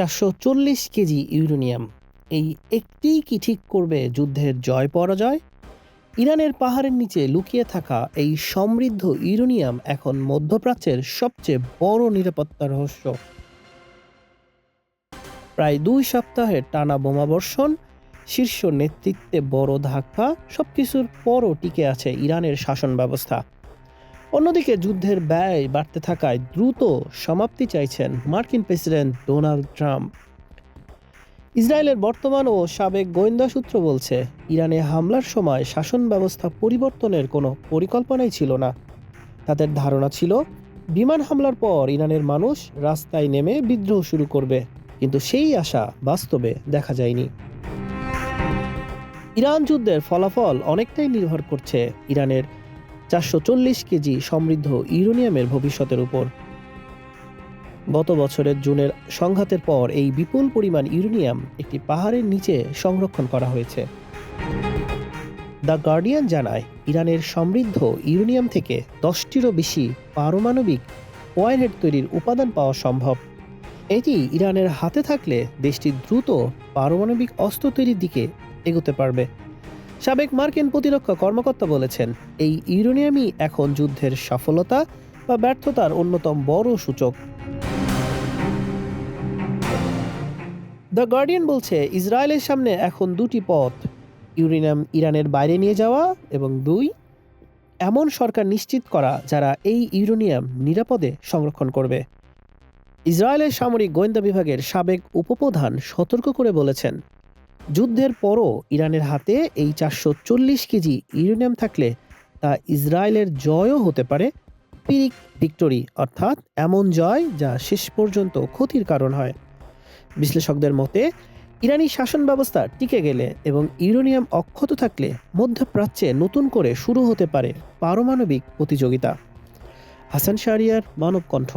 440 KG uranium, এই একটিই কি ঠিক করবে যুদ্ধের জয় পরাজয়? ইরানের পাহাড়ের নিচে লুকিয়ে থাকা এই সমৃদ্ধ ইউরেনিয়াম এখন মধ্যপ্রাচ্যের সবচেয়ে বড় নিরাপত্তা রহস্য। প্রায় 2 সপ্তাহের টানা বোমাবর্ষণ, শীর্ষ নেতৃত্বে বড় ধাক্কা, সবকিছুর পরও টিকে আছে ইরানের শাসন ব্যবস্থা। অন্যদিকে যুদ্ধের ব্যয় বাড়তে থাকায় দ্রুত সমাপ্তি চাইছেন মার্কিন প্রেসিডেন্ট ডোনাল্ড ট্রাম্প। ইসরায়েলের বর্তমান ও সাবেক গোয়েন্দা সূত্র বলছে, ইরানে হামলার সময় শাসন ব্যবস্থা পরিবর্তনের কোনো পরিকল্পনাই ছিল না। তাদের ধারণা ছিল বিমান হামলার পর ইরানের মানুষ রাস্তায় নেমে বিদ্রোহ শুরু করবে, কিন্তু সেই আশা বাস্তবে দেখা যায়নি। ইরান যুদ্ধের ফলাফল অনেকটাই নির্ভর করছে ইরানের 440 কেজি সমৃদ্ধ ইউরেনিয়ামের ভবিষ্যতের উপর। গত বছরের জুনের সংঘাতের পর এই বিপুল পরিমাণ ইউরেনিয়াম একটি পাহাড়ের নিচে সংরক্ষণ করা হয়েছে। দ্য গার্ডিয়ান জানায়, ইরানের সমৃদ্ধ ইউরেনিয়াম থেকে 10টিরও বেশি পারমাণবিক ওয়ারহেড তৈরির উপাদান পাওয়া সম্ভব। এটি ইরানের হাতে থাকলে দেশটি দ্রুত পারমাণবিক অস্ত্র তৈরির দিকে এগোতে পারবে। সাবেক মার্কিন প্রতিরক্ষা কর্মকর্তা বলেছেন, এই ইউরেনিয়ামই এখন যুদ্ধের সফলতা বা ব্যর্থতার অন্যতম বড় সূচক। দ্য গার্ডিয়ান বলছে, ইসরায়েলের সামনে এখন দুটি পথ: ইউরেনিয়াম ইরানের বাইরে নিয়ে যাওয়া এবং 2, এমন সরকার নিশ্চিত করা যারা এই ইউরেনিয়াম নিরাপদে সংরক্ষণ করবে। ইসরায়েলের সামরিক গোয়েন্দা বিভাগের সাবেক উপপ্রধান সতর্ক করে বলেছেন, যুদ্ধের পরও ইরানের হাতে এই 440 কেজি ইউরেনিয়াম থাকলে তা ইসরায়েলের জয়ও হতে পারে, পিরিক ভিক্টোরি, অর্থাৎ এমন জয় যা শেষ পর্যন্ত ক্ষতির কারণ হয়। বিশ্লেষকদের মতে, ইরানি শাসন ব্যবস্থা টিকে গেলে এবং ইউরেনিয়াম অক্ষত থাকলে মধ্যপ্রাচ্যে নতুন করে শুরু হতে পারে পারমাণবিক প্রতিযোগিতা। হাসান শাহরিয়ার, মানব কণ্ঠ।